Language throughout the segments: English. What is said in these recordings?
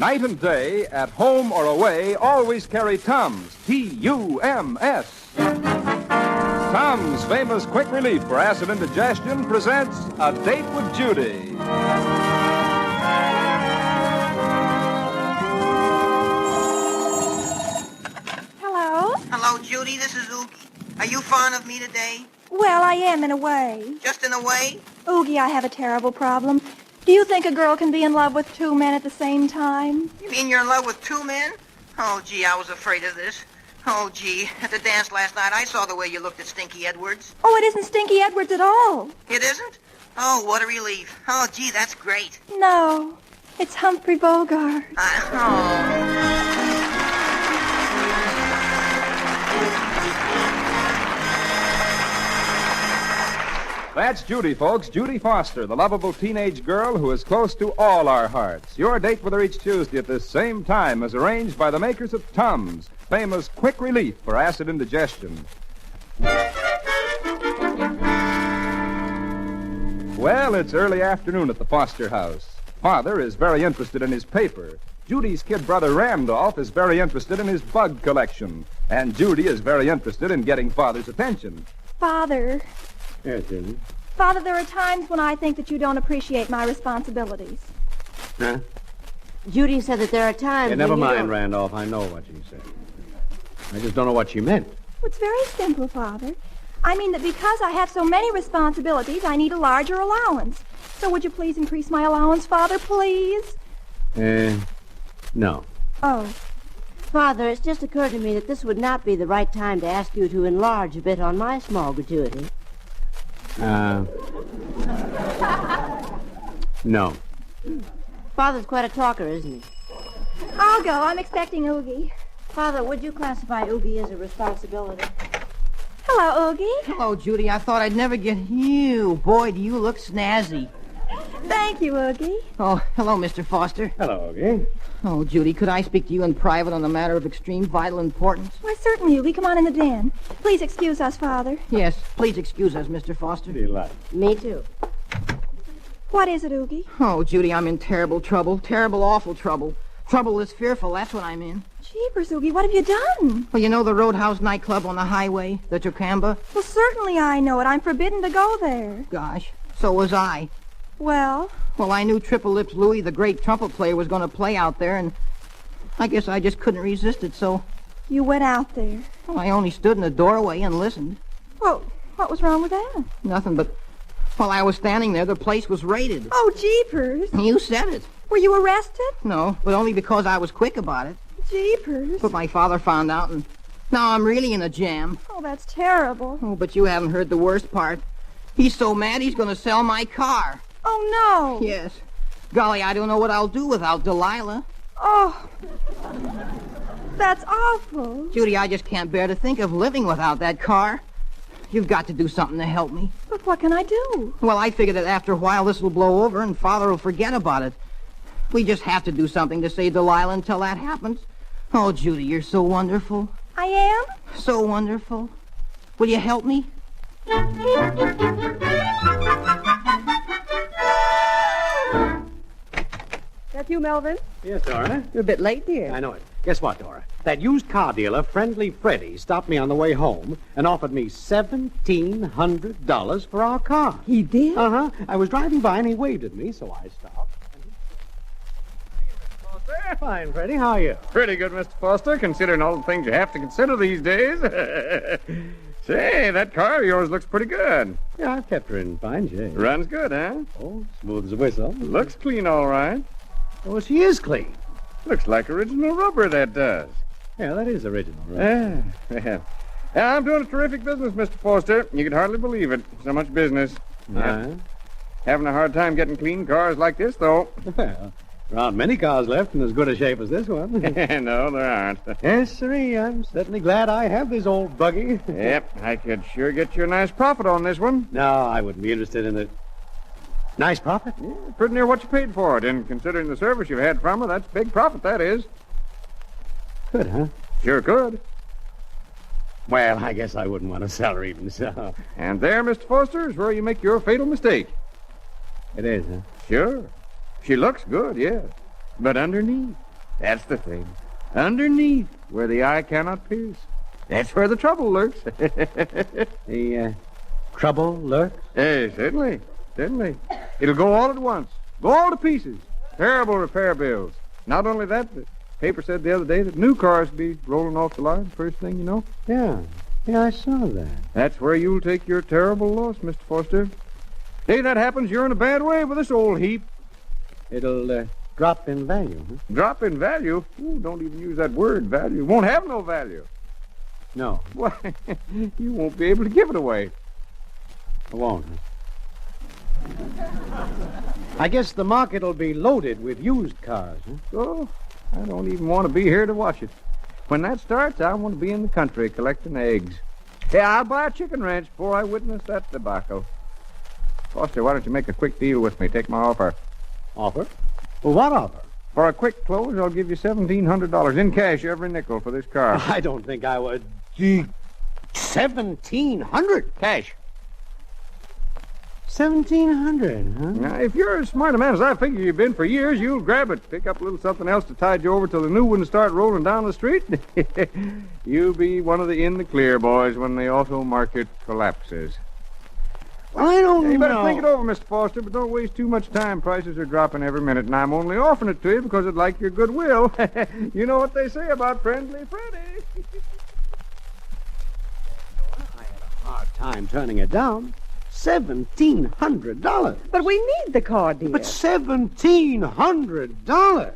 Night and day, at home or away, always carry Tums. T-U-M-S. Tums, famous quick relief for acid indigestion, presents A Date with Judy. Hello? Hello, Judy. This is Oogie. Are you fond of me today? Well, I am in a way. Just in a way? Oogie, I have a terrible problem. Do you think a girl can be in love with two men at the same time? You mean you're in love with two men? Oh, gee, I was afraid of this. Oh, gee, at the dance last night, I saw the way you looked at Stinky Edwards. Oh, it isn't Stinky Edwards at all. It isn't? Oh, what a relief. Oh, gee, that's great. No, it's Humphrey Bogart. That's Judy, folks. Judy Foster, the lovable teenage girl who is close to all our hearts. Your date with her each Tuesday at this same time is arranged by the makers of Tums, famous quick relief for acid indigestion. Well, it's early afternoon at the Foster house. Father is very interested in his paper. Judy's kid brother Randolph is very interested in his bug collection. And Judy is very interested in getting Father's attention. Father. Yes, Judy. Father, there are times when I think that you don't appreciate my responsibilities. Huh? Judy said that there are times Never when you mind, don't... Randolph. I know what she said. I just don't know what she meant. It's very simple, Father. I mean that because I have so many responsibilities, I need a larger allowance. So would you please increase my allowance, Father, please? No. Oh. Father, it's just occurred to me that this would not be the right time to ask you to enlarge a bit on my small gratuity. No. Father's quite a talker, isn't he? I'll go. I'm expecting Oogie. Father, would you classify Oogie as a responsibility? Hello, Oogie. Hello, Judy. I thought I'd never get you. Boy, do you look snazzy. Thank you, Oogie. Oh, hello, Mr. Foster. Hello, Oogie. Oh, Judy, could I speak to you in private on a matter of extreme vital importance? Why, certainly, Oogie. Come on in the den. Please excuse us, Father. Yes, please excuse us, Mr. Foster. Me too. What is it, Oogie? Oh, Judy, I'm in terrible trouble. Terrible, awful trouble. Trouble is fearful, that's what I'm in. Jeepers, Oogie, what have you done? Well, you know the Roadhouse nightclub on the highway, the Tocamba? Well, certainly I know it. I'm forbidden to go there. Gosh, so was I. Well? Well, I knew Triple Lips Louie, the great trumpet player, was going to play out there, and I guess I just couldn't resist it, so... You went out there. Well, I only stood in the doorway and listened. Well, what was wrong with that? Nothing, but while I was standing there, the place was raided. Oh, jeepers. You said it. Were you arrested? No, but only because I was quick about it. Jeepers. But my father found out, and now I'm really in a jam. Oh, that's terrible. Oh, but you haven't heard the worst part. He's so mad he's going to sell my car. Oh, no. Yes. Golly, I don't know what I'll do without Delilah. Oh, that's awful. Judy, I just can't bear to think of living without that car. You've got to do something to help me. But what can I do? Well, I figure that after a while this will blow over and Father will forget about it. We just have to do something to save Delilah until that happens. Oh, Judy, you're so wonderful. I am? So wonderful. Will you help me? That you, Melvin? Yes, Dora? You're a bit late, dear. I know it. Guess what, Dora? That used car dealer, Friendly Freddy, stopped me on the way home and offered me $1,700 for our car. He did? Uh-huh. I was driving by and he waved at me, so I stopped. Fine, Freddy. How are you? Pretty good, Mr. Foster, considering all the things you have to consider these days. Say, that car of yours looks pretty good. Yeah, I've kept her in fine shape. Runs good, huh? Oh, smooth as a whistle. Looks clean, all right. Oh, she is clean. Looks like original rubber, that does. Yeah, that is original, right? Yeah. I'm doing a terrific business, Mr. Foster. You could hardly believe it. So much business. Uh-huh. Having a hard time getting clean cars like this, though. Well, there aren't many cars left in as good a shape as this one. No, there aren't. Yes, sirree. I'm certainly glad I have this old buggy. Yep, I could sure get you a nice profit on this one. No, I wouldn't be interested in it. Nice profit? Yeah, pretty near what you paid for it, and considering the service you've had from her, that's big profit, that is. Good, huh? Sure could. Well, I guess I wouldn't want to sell her even so. And there, Mr. Foster, is where you make your fatal mistake. It is, huh? Sure. She looks good, yes. But underneath, That's the thing. Underneath, where the eye cannot pierce. That's where the trouble lurks. The trouble lurks? Hey, certainly. Certainly. It'll go all at once. Go all to pieces. Terrible repair bills. Not only that, the paper said the other day that new cars be rolling off the line first thing you know. Yeah. Yeah, I saw that. That's where you'll take your terrible loss, Mr. Foster. Day that happens, you're in a bad way with this old heap. It'll drop in value, huh? Drop in value? Ooh, don't even use that word, value. It won't have no value. No, Why, you won't be able to give it away. I won't. I guess the market will be loaded with used cars, huh? Oh, I don't even want to be here to watch it. When that starts, I want to be in the country collecting eggs. Hey, I'll buy a chicken ranch before I witness that debacle. Foster, why don't you make a quick deal with me? Take my offer. Offer? Well, what offer? For a quick close, I'll give you $1,700 in cash, every nickel for this car. I don't think I would. Gee, 1,700 Cash. 1,700, huh? Now, if you're as smart a man as I figure you've been for years, you'll grab it. Pick up a little something else to tide you over till the new ones start rolling down the street. You'll be one of the in the clear boys when the auto market collapses. Well, I don't know. You better think it over, Mr. Foster, but don't waste too much time. Prices are dropping every minute, and I'm only offering it to you because I'd like your goodwill. You know what they say about friendly Freddy. I had a hard time turning it down. $1,700. But we need the car, dear. But $1,700.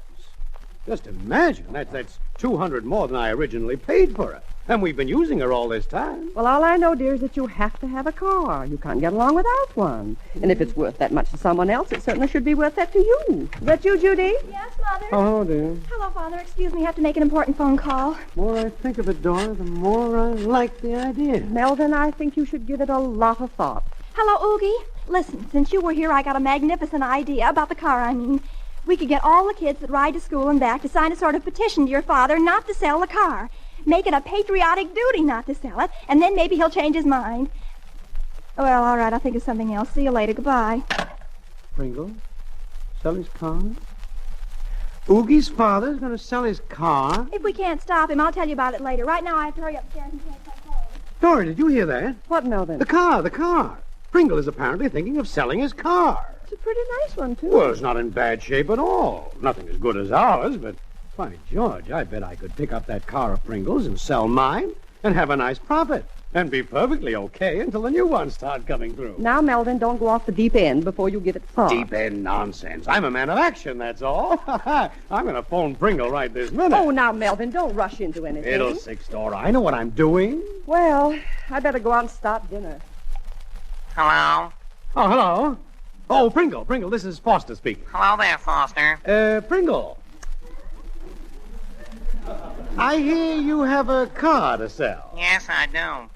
Just imagine. That's $200 more than I originally paid for it. And we've been using her all this time. Well, all I know, dear, is that you have to have a car. You can't get along without one. And if it's worth that much to someone else, it certainly should be worth that to you. Is that you, Judy? Yes, Mother? Oh, dear. Hello, Father. Excuse me, I have to make an important phone call. The more I think of it, Dora, the more I like the idea. Melvin, I think you should give it a lot of thought. Hello, Oogie. Listen, since you were here, I got a magnificent idea about the car, I mean. We could get all the kids that ride to school and back to sign a sort of petition to your father not to sell the car. Make it a patriotic duty not to sell it, and then maybe he'll change his mind. Well, all right, I'll think of something else. See you later. Goodbye. Pringle? Sell his car? Oogie's father's going to sell his car? If we can't stop him, I'll tell you about it later. Right now, I have to hurry upstairs and take my phone. Dora, did you hear that? What, Melvin? The car. Pringle is apparently thinking of selling his car. It's a pretty nice one, too. Well, it's not in bad shape at all. Nothing as good as ours, but by George, I bet I could pick up that car of Pringle's and sell mine and have a nice profit and be perfectly okay until the new ones start coming through. Now, Melvin, don't go off the deep end before you give it thought. Deep end nonsense. I'm a man of action, that's all. I'm going to phone Pringle right this minute. Oh, now, Melvin, don't rush into anything. Fiddlesticks, Dora. I know what I'm doing. Well, I better go out and start dinner. Hello? Oh, hello. Oh, Pringle, this is Foster speaking. Hello there, Foster. Pringle. I hear you have a car to sell. Yes, I do.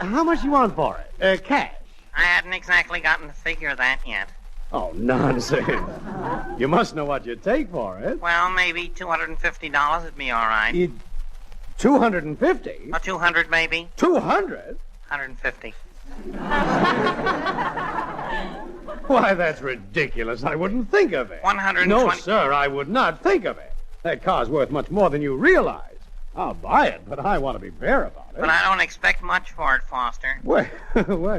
How much you want for it? Cash? I hadn't exactly gotten to figure that yet. Oh, nonsense. You must know what you'd take for it. Well, maybe $250 would be all right. $250? Or 200 maybe. 200? 150. Why, that's ridiculous. I wouldn't think of it. 120. No, sir, I would not think of it. That car's worth much more than you realize. I'll buy it, but I want to be fair about it. But I don't expect much for it, Foster. Well,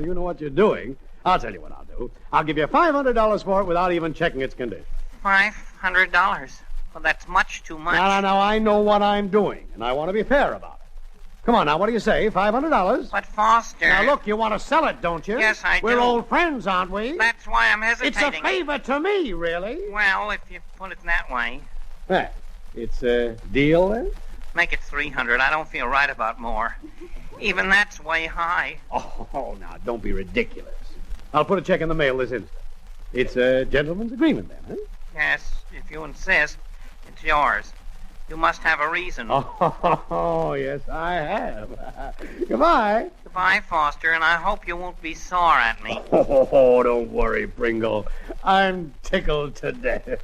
you know what you're doing. I'll tell you what I'll do. I'll give you $500 for it without even checking its condition. $500. Well, that's much too much. No, I know what I'm doing, and I want to be fair about it. Come on now, what do you say? $500? But, Foster... Now, look, you want to sell it, don't you? Yes, I do. We're old friends, aren't we? That's why I'm hesitating. It's a favor to me, really. Well, if you put it that way. Hey, it's a deal, then? Make it 300. I don't feel right about more. Even that's way high. Oh, now, don't be ridiculous. I'll put a check in the mail this instant. It's a gentleman's agreement, then, huh? Yes, if you insist, it's yours. You must have a reason. Oh, yes, I have. Goodbye. Goodbye, Foster, and I hope you won't be sore at me. Oh, don't worry, Pringle. I'm tickled to death.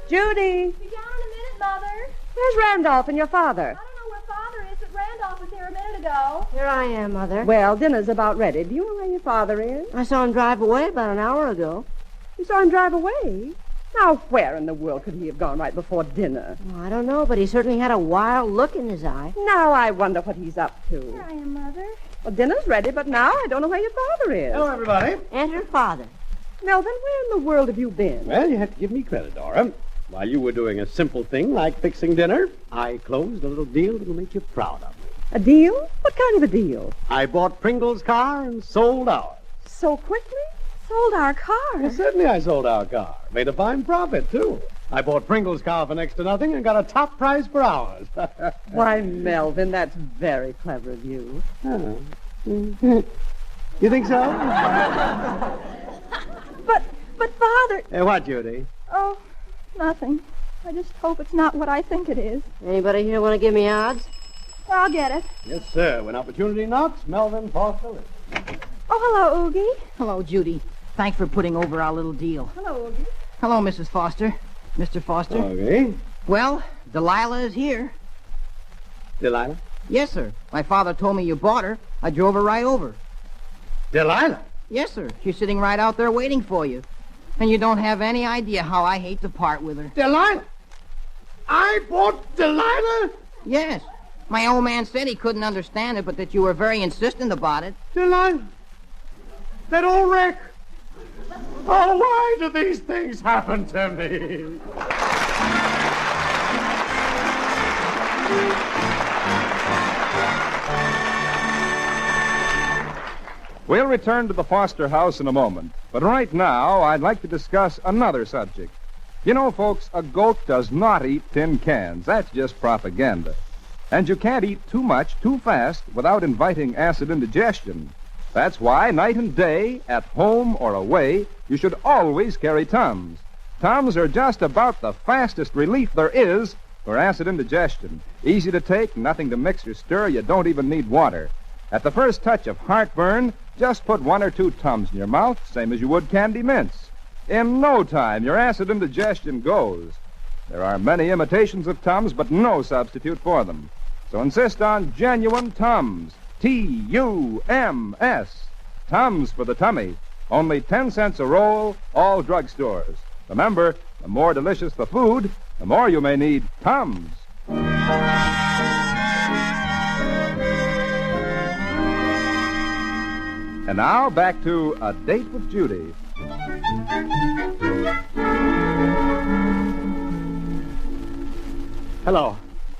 Judy, Be down in a minute, Mother. where's Randolph and your father? I don't know where Father is, but Randolph was here a minute go. Here I am, Mother. Well, dinner's about ready. Do you know where your father is? I saw him drive away about an hour ago. You saw him drive away? Now, where in the world could he have gone right before dinner? Well, I don't know, but he certainly had a wild look in his eye. Now I wonder what he's up Here to. I am, Mother. Well, dinner's ready, but now I don't know where your father is. Hello, everybody. Enter Father. Melvin, where in the world have you been? Well, you have to give me credit, Dora. While you were doing a simple thing like fixing dinner, I closed a little deal that'll make you proud of me. A deal? What kind of a deal? I bought Pringle's car and sold ours. So quickly? Sold our Well, car. certainly I sold our car. Made a fine profit, too. I bought Pringle's car for next to nothing and got a top price for ours. Why, Melvin, that's very clever of you. Oh. You think so? But Father... What, Judy? Oh, nothing. I just hope it's not what I think it is. Anybody here want to give me odds? I'll get it. Yes, sir. When opportunity knocks, Melvin Foster lives. Oh, hello, Oogie. Hello, Judy. Thanks for putting over our little deal. Hello, Oogie. Hello, Mrs. Foster. Mr. Foster. Okay. Well, Delilah is here. Delilah? Yes, sir. My father told me you bought her. I drove her right over. Delilah? Yes, sir. She's sitting right out there waiting for you. And you don't have any idea how I hate to part with her. Delilah? I bought Delilah? Yes. My old man said he couldn't understand it, but that you were very insistent about it. Delilah? That old wreck? Oh, why do these things happen to me? We'll return to the Foster house in a moment. But right now, I'd like to discuss another subject. You know, folks, a goat does not eat tin cans. That's just propaganda. And you can't eat too much too fast without inviting acid indigestion. That's why, night and day, at home or away, you should always carry Tums. Tums are just about the fastest relief there is for acid indigestion. Easy to take, nothing to mix or stir, you don't even need water. At the first touch of heartburn, just put 1 or 2 Tums in your mouth, same as you would candy mints. In no time, your acid indigestion goes. There are many imitations of Tums, but no substitute for them. So insist on genuine Tums. T-U-M-S. Tums for the tummy. Only 10 cents a roll, all drugstores. Remember, the more delicious the food, the more you may need Tums. And now, back to A Date with Judy. Hello.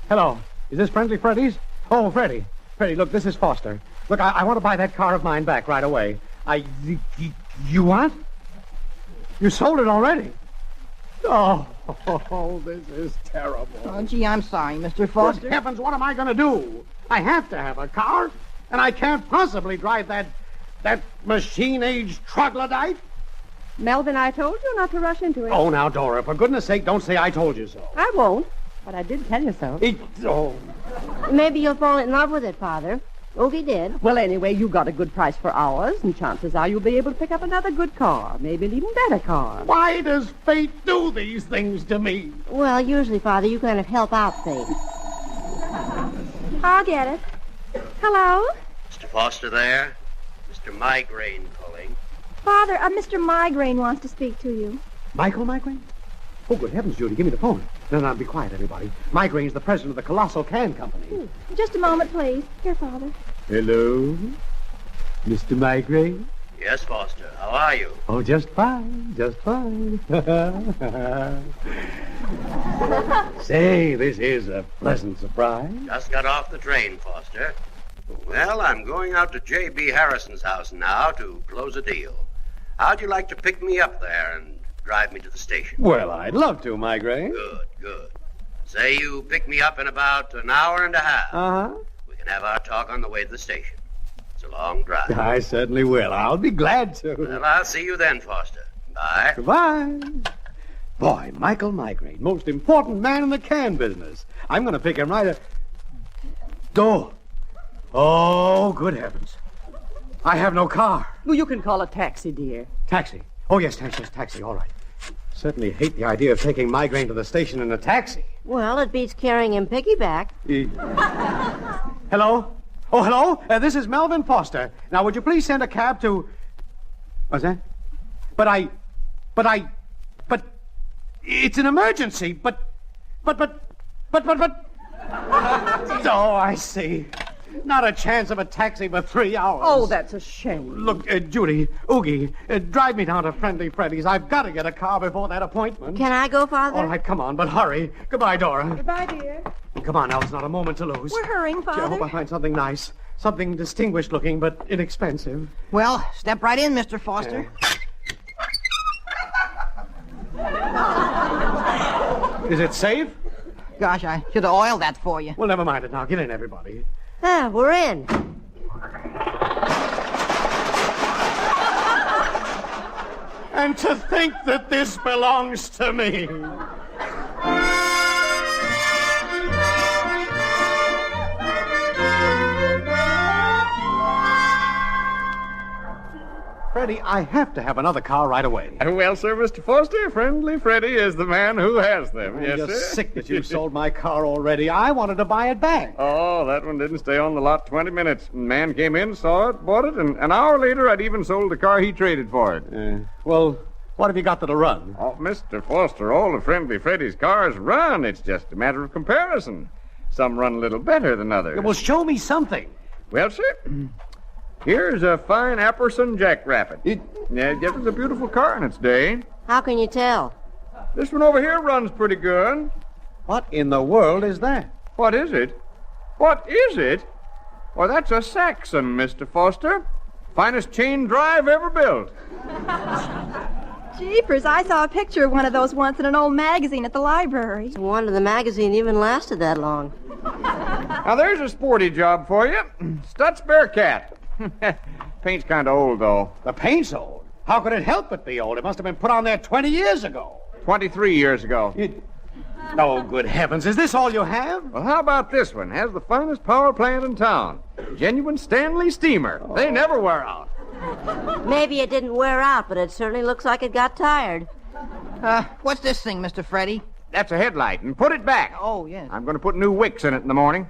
Hello. Is this Friendly Freddy's? Oh, Freddy. Freddy, look, this is Foster. Look, I want to buy that car of mine back right away. You what? You sold it already? Oh, this is terrible. Oh, gee, I'm sorry, Mr. Good Foster. heavens, what am I going to do? I have to have a car, and I can't possibly drive that machine-age troglodyte. Melvin, I told you not to rush into it. Oh, now, Dora, for goodness sake, don't say I told you so. I won't, but I did tell you so. Maybe you'll fall in love with it, Father. Oogie did. Well, anyway, you got a good price for ours, and chances are you'll be able to pick up another good car, maybe an even better car. Why does fate do these things to me? Well, usually, Father, you kind of help out fate. I'll get it. Hello? Mr. Foster there? Mr. Migraine calling. Father, Mr. Migraine wants to speak to you. Michael Migraine? Oh, good heavens, Judy, give me the phone. No, be quiet, everybody. Migraine's the president of the Colossal Can Company. Just a moment, please. Here, Father. Hello? Mr. Migraine? Yes, Foster. How are you? Oh, just fine, just fine. Say, this is a pleasant surprise. Just got off the train, Foster. Well, I'm going out to J.B. Harrison's house now to close a deal. How'd you like to pick me up there and drive me to the station? Well, I'd love to, Migraine. Good. Say you pick me up in about an hour and a half. Uh-huh. We can have our talk on the way to the station. It's a long drive. I certainly will. I'll be glad to. Well, I'll see you then, Foster. Bye. Goodbye. Boy, Michael Migraine, most important man in the can business. I'm going to pick him right up. Oh, good heavens. I have no car. Well, you can call a taxi, dear. Taxi. Oh, yes, taxi. All right. Certainly hate the idea of taking Migraine to the station in a taxi. Well, it beats carrying him piggyback. Hello? Oh, hello. This is Melvin Foster. Now, would you please send a cab to... What's that? But it's an emergency. But. Oh, I see. Not a chance of a taxi for 3 hours. Oh, that's a shame. Look, Judy, Oogie, drive me down to Friendly Freddy's. I've got to get a car before that appointment. Can I go, Father? All right, come on, but hurry. Goodbye, Dora. Goodbye, dear. Come on, Alice, not a moment to lose. We're hurrying, I hope I Father. find something nice. Something distinguished looking, but inexpensive. Well, step right in, Mr. Foster. Is it safe? Gosh, I should have oiled that for you. Well, never mind it now. Get in, everybody. Ah, we're in. And to think that this belongs to me. Freddie, I have to have another car right away. Well, sir, Mr. Foster, Friendly Freddy is the man who has them. I'm Yes, just sir. sick that you sold my car already. I wanted to buy it back. Oh, that one didn't stay on the lot 20 minutes. Man came in, saw it, bought it, and an hour later I'd even sold the car he traded for it. Well, what have you got that'll run? Oh, Mr. Foster, all of Friendly Freddy's cars run. It's just a matter of comparison. Some run a little better than others. Well, show me something. Well, sir, here's a fine Apperson Jackrabbit. It was a beautiful car in its day. How can you tell? This one over here runs pretty good. What in the world is that? What is it? What is it? Well, that's a Saxon, Mr. Foster. Finest chain drive ever built. Jeepers, I saw a picture of one of those once in an old magazine at the library. It's a wonder the magazine even lasted that long. Now, there's a sporty job for you. Stutz Bearcat. Paint's kind of old, though. The paint's old. How could it help but be old? It must have been put on there 20 years ago. 23 years ago. Oh, good heavens. Is this all you have? Well, how about this one? Has the finest power plant in town. Genuine Stanley steamer. They never wear out. Maybe it didn't wear out, but it certainly looks like it got tired. What's this thing, Mr. Freddy? That's a headlight, and put it back. Oh, yes. I'm going to put new wicks in it in the morning.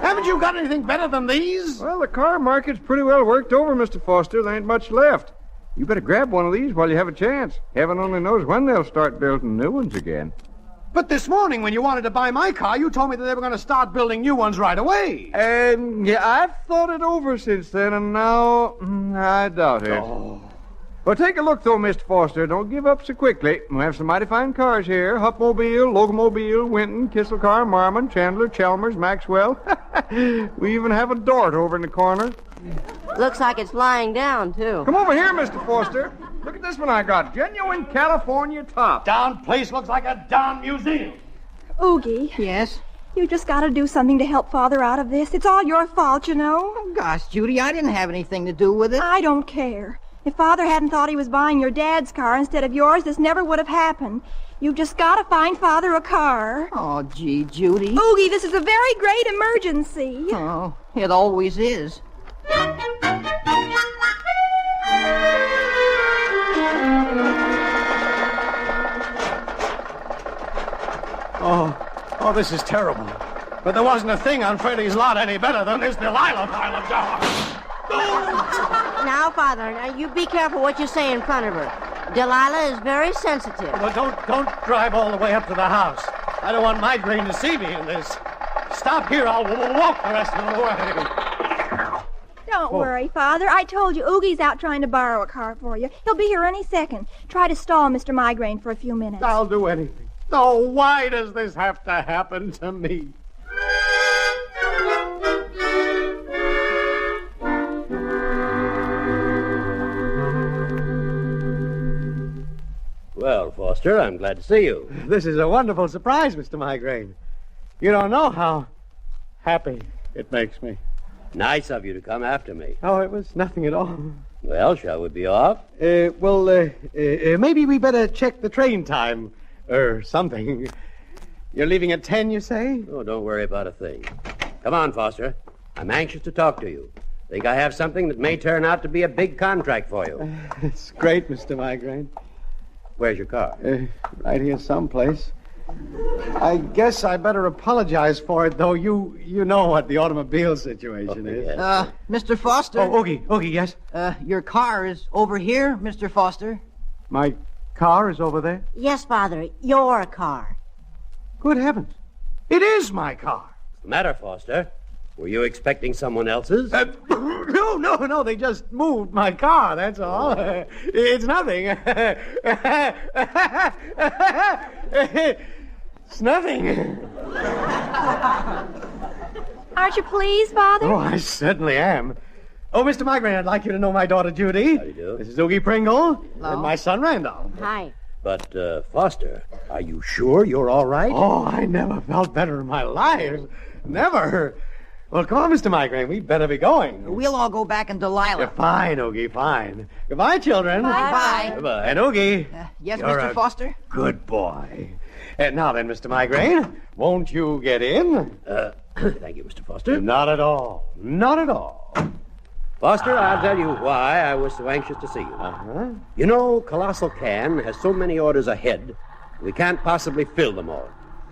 Haven't you got anything better than these? Well, the car market's pretty well worked over, Mr. Foster. There ain't much left. You better grab one of these while you have a chance. Heaven only knows when they'll start building new ones again. But this morning, when you wanted to buy my car, you told me that they were going to start building new ones right away. Yeah, I've thought it over since then, and now I doubt it. Oh. Well, take a look, though, Mr. Foster. Don't give up so quickly. We have some mighty fine cars here. Hupmobile, Locomobile, Winton, Kisselcar, Marmon, Chandler, Chalmers, Maxwell. We even have a Dort over in the corner. Looks like it's lying down, too. Come over here, Mr. Foster. Look at this one I got. Genuine California top. Darn place looks like a darn museum. Oogie, Yes? you just got to do something to help Father out of this. It's all your fault, you know. Oh, gosh, Judy, I didn't have anything to do with it. I don't care. If Father hadn't thought he was buying your dad's car instead of yours, this never would have happened. You've just got to find Father a car. Oh, gee, Judy. Oogie, this is a very great emergency. Oh, it always is. Oh, this is terrible. But there wasn't a thing on Freddy's lot any better than this Delilah pile of dogs. Now, Father, now you be careful what you say in front of her. Delilah is very sensitive. Well, don't drive all the way up to the house. I don't want Migraine to see me in this. Stop here. I'll walk the rest of the way. Don't worry, Father. I told you Oogie's out trying to borrow a car for you. He'll be here any second. Try to stall Mr. Migraine for a few minutes. I'll do anything. Oh, why does this have to happen to me? Well, Foster, I'm glad to see you. This is a wonderful surprise, Mr. Migraine. You don't know how happy it makes me. Nice of you to come after me. Oh, it was nothing at all. Well, shall we be off? Maybe we better check the train time or something. You're leaving at 10, you say? Oh, don't worry about a thing. Come on, Foster. I'm anxious to talk to you. Think I have something that may turn out to be a big contract for you. It's great, Mr. Migraine. Where's your car? Right here someplace. I guess I better apologize for it, though. You know what the automobile situation is. Yes. Mr. Foster. Oh, Oogie, yes? Your car is over here, Mr. Foster. My car is over there? Yes, Father, your car. Good heavens. It is my car. What's the matter, Foster? Were you expecting someone else's? No. They just moved my car, that's all. It's nothing. It's nothing. Aren't you pleased, Father? Oh, I certainly am. Oh, Mr. Migraine, I'd like you to know my daughter, Judy. How do you do? This is Oogie Pringle. Hello. And my son, Randolph. Hi. But, Foster, are you sure you're all right? Oh, I never felt better in my life. Never. Well, come on, Mr. Migraine. We'd better be going. We'll all go back in Delilah. You're fine, Oogie, fine. Goodbye, children. Bye. Goodbye. And Oogie. Yes, You're Mr. a Foster? Good boy. And now then, Mr. Migraine, won't you get in? Thank you, Mr. Foster. Not at all. Not at all. Foster, I'll tell you why I was so anxious to see you. Uh-huh. You know, Colossal Can has so many orders ahead, we can't possibly fill them all.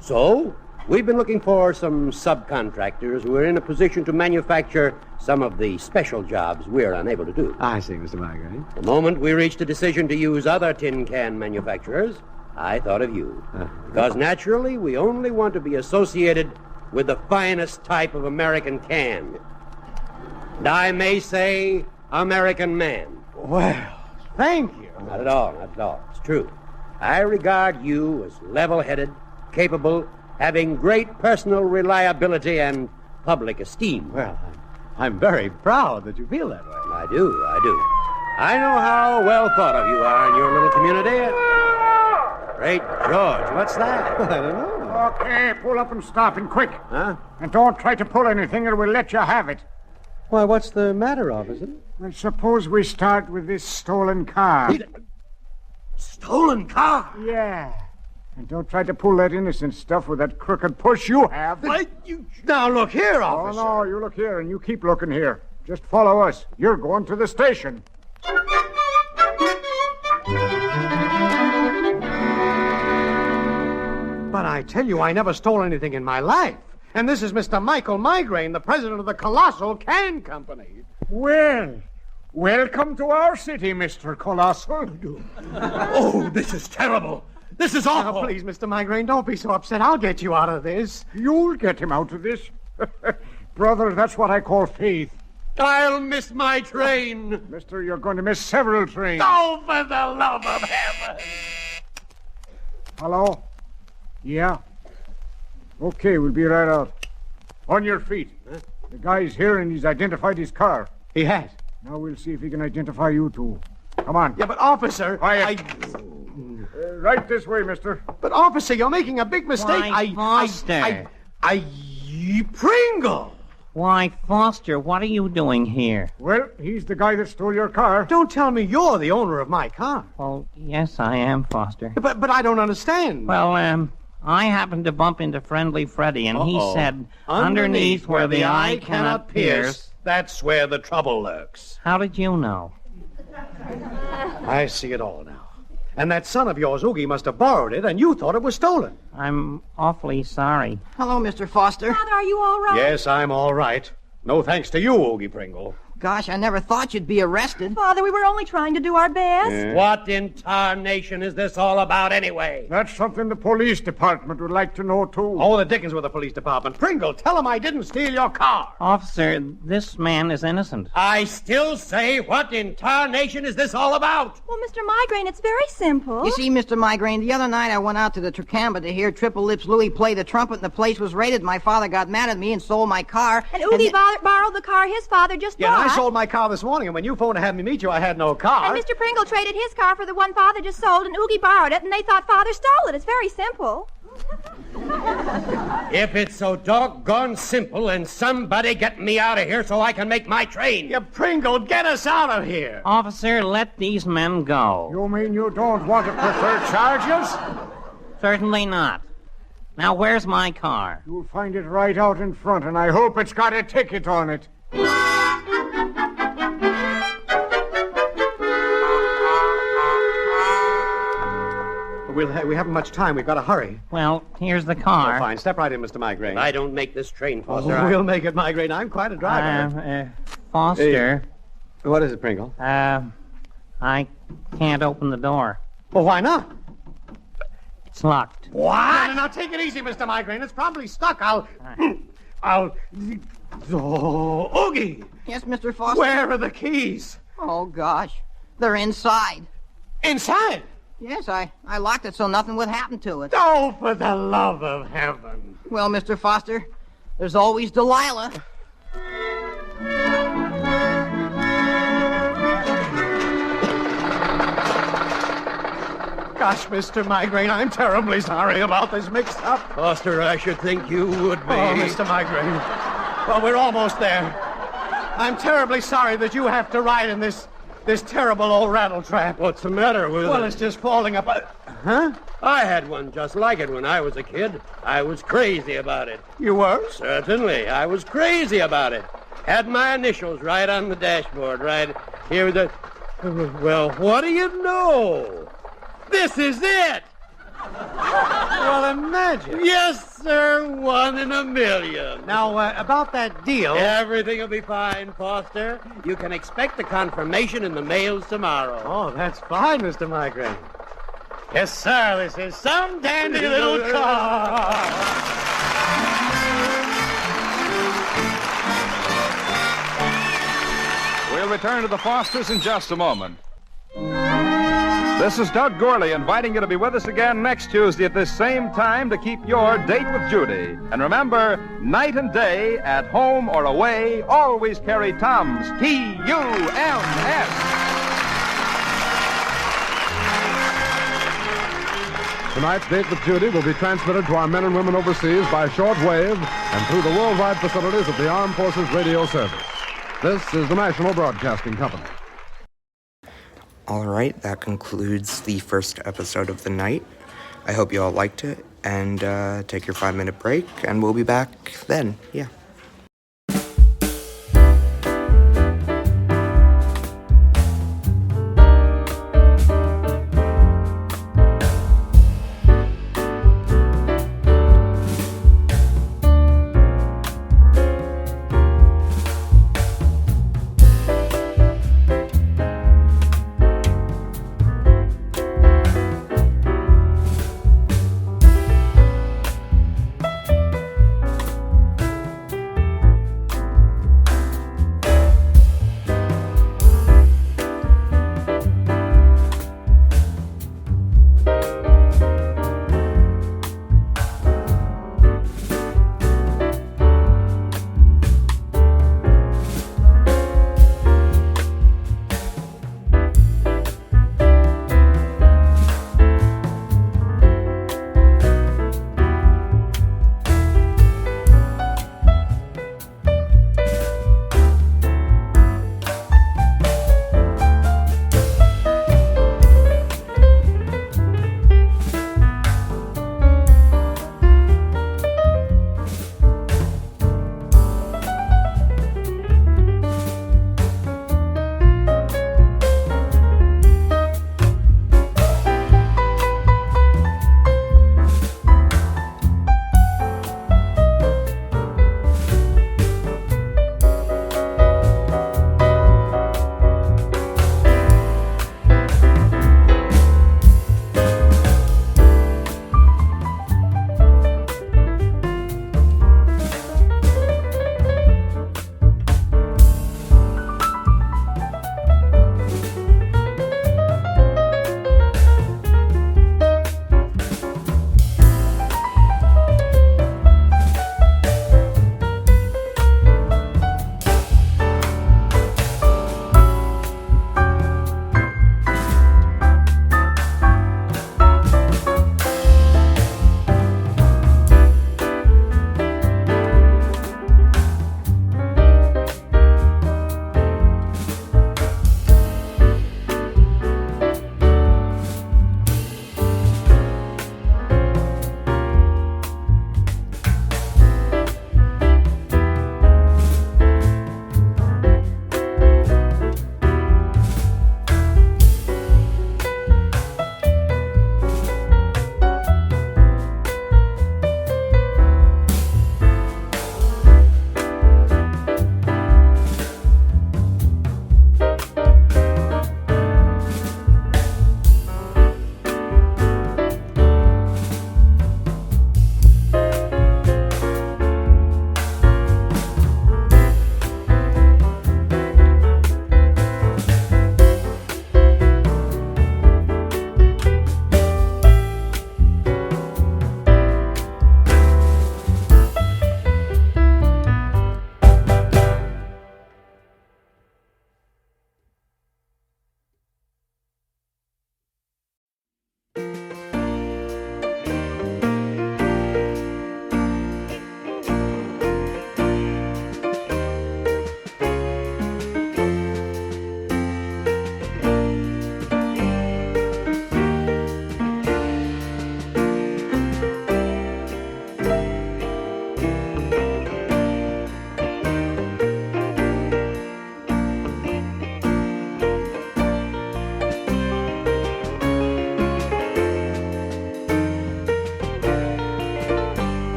So, we've been looking for some subcontractors who are in a position to manufacture some of the special jobs we're unable to do. I see, Mr. Migraine. The moment we reached a decision to use other tin can manufacturers, I thought of you. Because naturally, we only want to be associated with the finest type of American can. And I may say, American man. Well, thank you. Not at all, not at all. It's true. I regard you as level-headed, capable, having great personal reliability and public esteem. Well, I'm very proud that you feel that way. I do. I know how well thought of you are in your little community. Great George, what's that? I don't know. Okay, pull up and stop and quick. Huh? And don't try to pull anything or we'll let you have it. Why, what's the matter, officer? Well, suppose we start with this stolen car. Stolen car? Yeah. And don't try to pull that innocent stuff with that crooked push you have. Now, look here, Oh, officer. no, you look here and you keep looking here. Just follow us. You're going to the station. But I tell you, I never stole anything in my life. And this is Mr. Michael Migraine, the president of the Colossal Can Company. Well, welcome to our city, Mr. Colossal. Oh, this is terrible. This is awful. Now, please, Mr. Migraine, don't be so upset. I'll get you out of this. You'll get him out of this. Brother, that's what I call faith. I'll miss my train. Mister, you're going to miss several trains. Oh, for the love of heaven. Hello? Yeah? Okay, we'll be right out. On your feet. The guy's here and he's identified his car. He has. Now we'll see if he can identify you two. Come on. Yeah, but officer, Quiet. Right this way, mister. But officer, you're making a big mistake. Why, Foster. Pringle. Why, Foster, what are you doing here? Well, he's the guy that stole your car. Don't tell me you're the owner of my car. Well, yes, I am, Foster. But I don't understand. Well, I happened to bump into Friendly Freddy, and he said, underneath where the eye cannot pierce. That's where the trouble lurks. How did you know? I see it all now. And that son of yours, Oogie, must have borrowed it, and you thought it was stolen. I'm awfully sorry. Hello, Mr. Foster. Father, are you all right? Yes, I'm all right. No thanks to you, Oogie Pringle. Gosh, I never thought you'd be arrested. Father, we were only trying to do our best. What in tarnation is this all about anyway? That's something the police department would like to know, too. Oh, the dickens with the police department. Pringle, tell them I didn't steal your car. Officer, this man is innocent. I still say, what in tarnation is this all about? Well, Mr. Migraine, it's very simple. You see, Mr. Migraine, the other night I went out to the Tracamba to hear Triple Lips Louie play the trumpet, and the place was raided. My father got mad at me and sold my car. And Oogie borrowed the car his father just Yeah, bought. I sold my car this morning, and when you phoned to have me meet you, I had no car. And Mr. Pringle traded his car for the one Father just sold, and Oogie borrowed it, and they thought Father stole it. It's very simple. If it's so doggone simple, then somebody get me out of here so I can make my train. You Pringle, get us out of here. Officer, let these men go. You mean you don't want to prefer charges? Certainly not. Now, where's my car? You'll find it right out in front, and I hope it's got a ticket on it. we haven't much time. We've got to hurry. Well, here's the Oh, car. fine. Step right in, Mr. Migraine. I don't make this train, Foster. We'll make it, Migraine. I'm quite a driver. Foster, What is it, Pringle? I can't open the door. Well, why not? It's locked. What? No, take it easy, Mr. Migraine. It's probably stuck. I'll... Oh, Oogie! Yes, Mr. Foster? Where are the keys? Oh, gosh. They're inside. Inside? Yes, I locked it so nothing would happen to it. Oh, for the love of heaven. Well, Mr. Foster, there's always Delilah. Gosh, Mr. Migraine, I'm terribly sorry about this mix-up. Foster, I should think you would be. Oh, Mr. Migraine. Well, we're almost there. I'm terribly sorry that you have to ride in this terrible old rattletrap. What's the matter with it? Well, it's just falling apart. Huh? I had one just like it when I was a kid. I was crazy about it. You were? Certainly. I was crazy about it. Had my initials right on the dashboard, right here with the... Well, what do you know? This is it! Well, imagine. Yes, sir. 1 in a million. Now, about that deal... Everything will be fine, Foster. You can expect the confirmation in the mails tomorrow. Oh, that's fine, Mr. Migraine. Yes, sir. This is some dandy little car. We'll return to the Fosters in just a moment. This is Doug Gourley inviting you to be with us again next Tuesday at this same time to keep your date with Judy. And remember, night and day, at home or away, always carry Tums, T-U-M-S. Tonight's Date with Judy will be transmitted to our men and women overseas by shortwave and through the worldwide facilities of the Armed Forces Radio Service. This is the National Broadcasting Company. All right, that concludes the first episode of the night. I hope you all liked it, and take your 5-minute break, and we'll be back then. Yeah.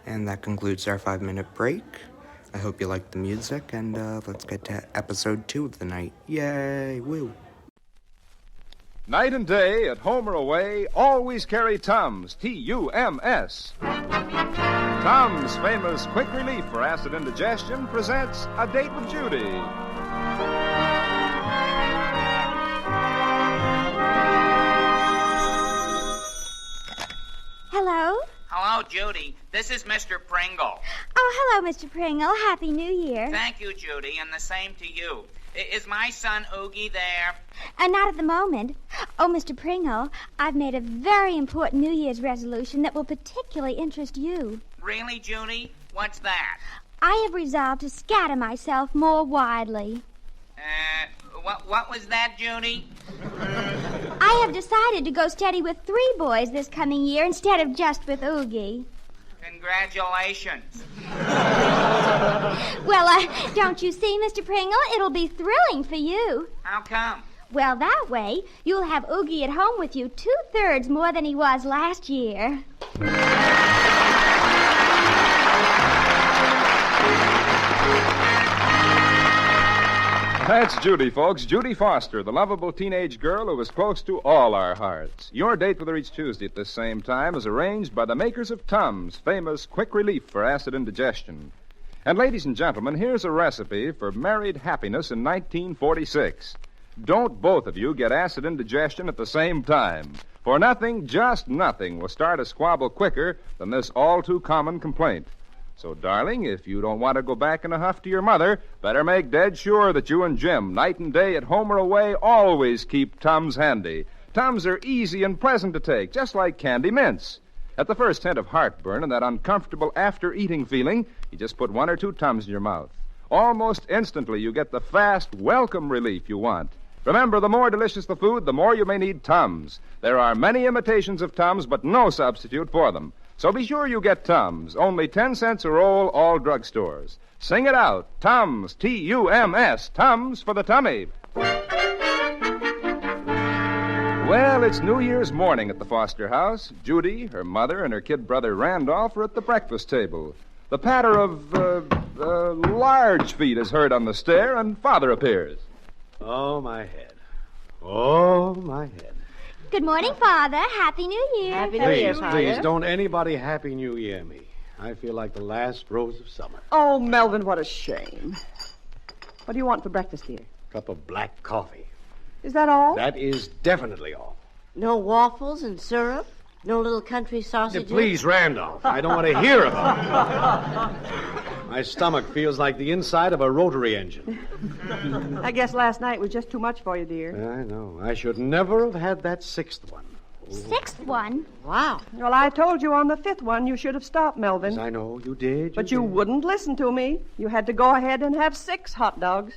And that concludes our 5-minute break. I hope you liked the music, and let's get to episode 2 of the night. Yay, woo. Night and day, at home or away, always carry Tums, T-U-M-S. Tums, famous quick relief for acid indigestion, presents A Date with Judy. Hello? Hello, Judy. This is Mr. Pringle. Oh, hello, Mr. Pringle. Happy New Year. Thank you, Judy, and the same to you. Is my son Oogie there? Not at the moment. Oh, Mr. Pringle, I've made a very important New Year's resolution that will particularly interest you. Really, Judy? What's that? I have resolved to scatter myself more widely. What was that, Judy? I have decided to go steady with 3 boys this coming year instead of just with Oogie. Congratulations. Well, don't you see, Mr. Pringle? It'll be thrilling for you. How come? Well, that way, you'll have Oogie at home with you 2/3 more than he was last year. That's Judy, folks. Judy Foster, the lovable teenage girl who is close to all our hearts. Your date with her each Tuesday at this same time is arranged by the makers of Tums, famous quick relief for acid indigestion. And ladies and gentlemen, here's a recipe for married happiness in 1946. Don't both of you get acid indigestion at the same time. For nothing, just nothing, will start a squabble quicker than this all-too-common complaint. So, darling, if you don't want to go back in a huff to your mother, better make dead sure that you and Jim, night and day, at home or away, always keep Tums handy. Tums are easy and pleasant to take, just like candy mints. At the first hint of heartburn and that uncomfortable after-eating feeling, you just put 1 or 2 Tums in your mouth. Almost instantly, you get the fast, welcome relief you want. Remember, the more delicious the food, the more you may need Tums. There are many imitations of Tums, but no substitute for them. So be sure you get Tums, only 10 cents a roll, all drugstores. Sing it out. Tums, T-U-M-S, Tums for the tummy. Well, it's New Year's morning at the Foster house. Judy, her mother, and her kid brother Randolph are at the breakfast table. The patter of large feet is heard on the stair, and Father appears. Oh, my head. Oh, my head. Good morning, Father. Happy New Year. Happy New Year, Please, Father. please, don't anybody Happy New Year me. I feel like the last rose of summer. Oh, Melvin, what a shame. What do you want for breakfast, dear? Cup of black coffee. Is that all? That is definitely all. No waffles and syrup? No little country sausages? Please, Randolph, I don't want to hear about it. My stomach feels like the inside of a rotary engine. I guess last night was just too much for you, dear. I know. I should never have had that 6th one. 6th one? Wow. Well, I told you on the 5th one you should have stopped, Melvin. Yes, I know. You did. But you wouldn't listen to me. You had to go ahead and have 6 hot dogs.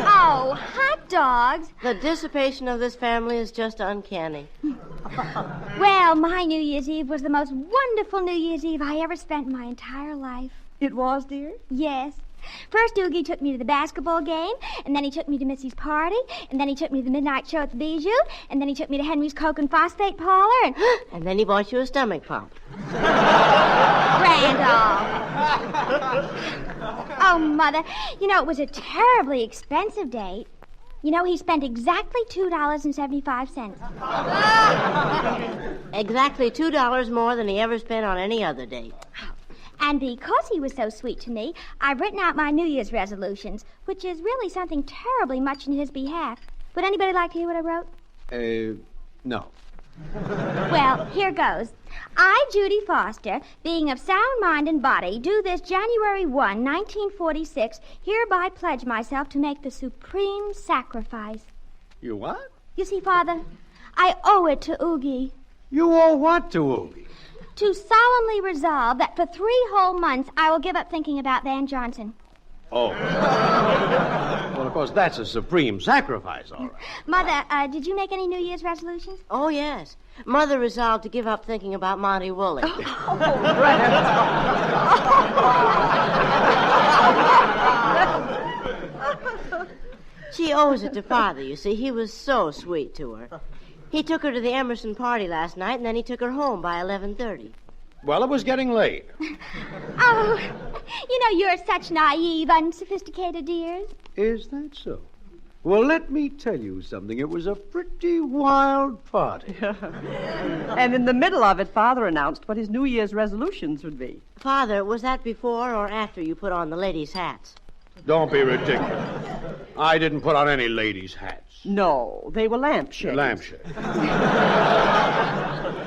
Oh, hot dogs. The dissipation of this family is just uncanny. Well, my New Year's Eve was the most wonderful New Year's Eve I ever spent in my entire life. It was, dear? Yes. First, Oogie took me to the basketball game, and then he took me to Missy's party, and then he took me to the midnight show at the Bijou, and then he took me to Henry's Coke and Phosphate parlor, and... And then he bought you a stomach pump. Randolph. Oh, Mother, you know, it was a terribly expensive date. You know, he spent exactly $2.75. Exactly $2 more than he ever spent on any other date. And because he was so sweet to me, I've written out my New Year's resolutions, which is really something terribly much in his behalf. Would anybody like to hear what I wrote? No. Well, here goes. I, Judy Foster, being of sound mind and body, do this January 1, 1946, hereby pledge myself to make the supreme sacrifice. You what? You see, Father, I owe it to Oogie. You owe what to Oogie? To solemnly resolve that for 3 whole months I will give up thinking about Van Johnson. Oh. Well, of course, that's a supreme sacrifice, all right. Mother, did you make any New Year's resolutions? Oh, yes. Mother resolved to give up thinking about Monty Woolley. She owes it to Father, you see. He was so sweet to her. He took her to the Emerson party last night, and then he took her home by 11:30. Well, it was getting late. Oh, you're such naive, unsophisticated dears. Is that so? Well, let me tell you something. It was a pretty wild party. And in the middle of it, Father announced what his New Year's resolutions would be. Father, was that before or after you put on the ladies' hats? Don't be ridiculous. I didn't put on any ladies' hats. No, they were lampshades. Lampshades.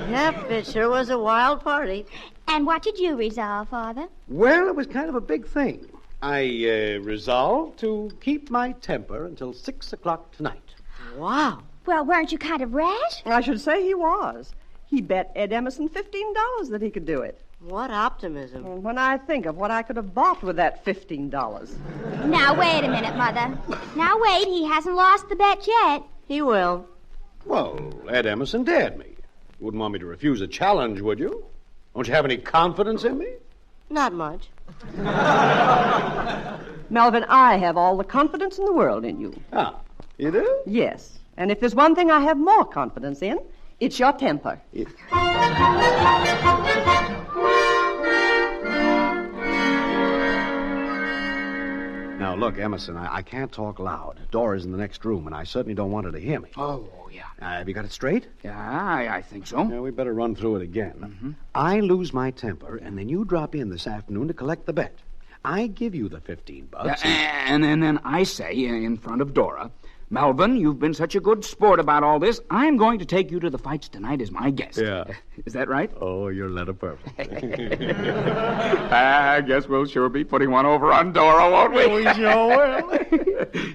Yep, it sure was a wild party. And what did you resolve, Father? Well, it was kind of a big thing. I resolved to keep my temper until 6 o'clock tonight. Wow. Well, weren't you kind of rash? I should say he was. He bet Ed Emerson $15 that he could do it. What optimism. And when I think of what I could have bought with that $15. Now, wait a minute, Mother. Now, wait. He hasn't lost the bet yet. He will. Well, Ed Emerson dared me. You wouldn't want me to refuse a challenge, would you? Don't you have any confidence in me? Not much. Melvin, I have all the confidence in the world in you. Ah, you do? Yes. And if there's one thing I have more confidence in, it's your temper. Now, look, Emerson, I can't talk loud. Dora's in the next room, and I certainly don't want her to hear me. Oh, yeah. Have you got it straight? Yeah, I think so. Yeah, we better run through it again. I lose my temper, and then you drop in this afternoon to collect the bet. I give you the $15. And then I say, in front of Dora, Melvin, you've been such a good sport about all this. I'm going to take you to the fights tonight as my guest. Yeah. Is that right? Oh, you're letter perfect. I guess we'll sure be putting one over on Dora, won't we? We sure will.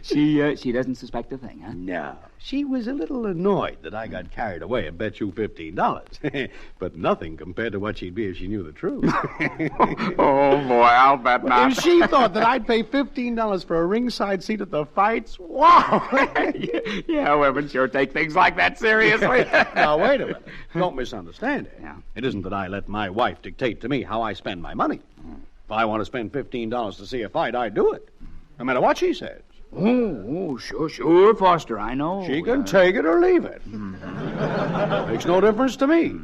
She doesn't suspect a thing, huh? No. She was a little annoyed that I got carried away and bet you $15. But nothing compared to what she'd be if she knew the truth. Oh, boy, I'll bet not. If she thought that I'd pay $15 for a ringside seat at the fights, wow. Yeah, women sure take things like that seriously. Now, wait a minute. Don't misunderstand it. Yeah. It isn't that I let my wife dictate to me how I spend my money. If I want to spend $15 to see a fight, I do it. No matter what she says. Oh, sure, Foster, I know. She can take it or leave it. Makes no difference to me.